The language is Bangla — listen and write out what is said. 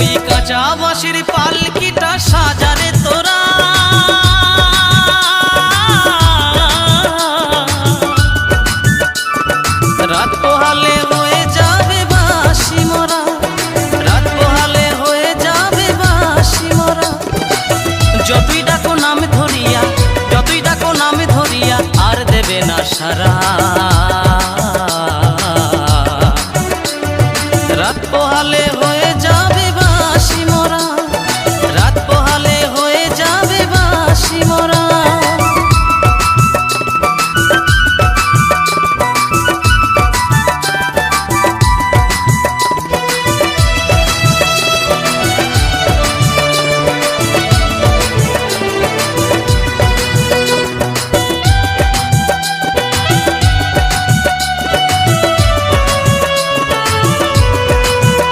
ওই কাঁচা বাঁশের পালকিটা সাজারে তোরা, রাত পোহালে হয়ে যাবে বাঁশি মোরা, রাত পোহালে হয়ে যাবে বাঁশি মোরা। যতই ডাকো নাম ধরিয়া, যতই ডাকো নাম ধরিয়া আর দেবে না সারা। রাত পোহালে হয়ে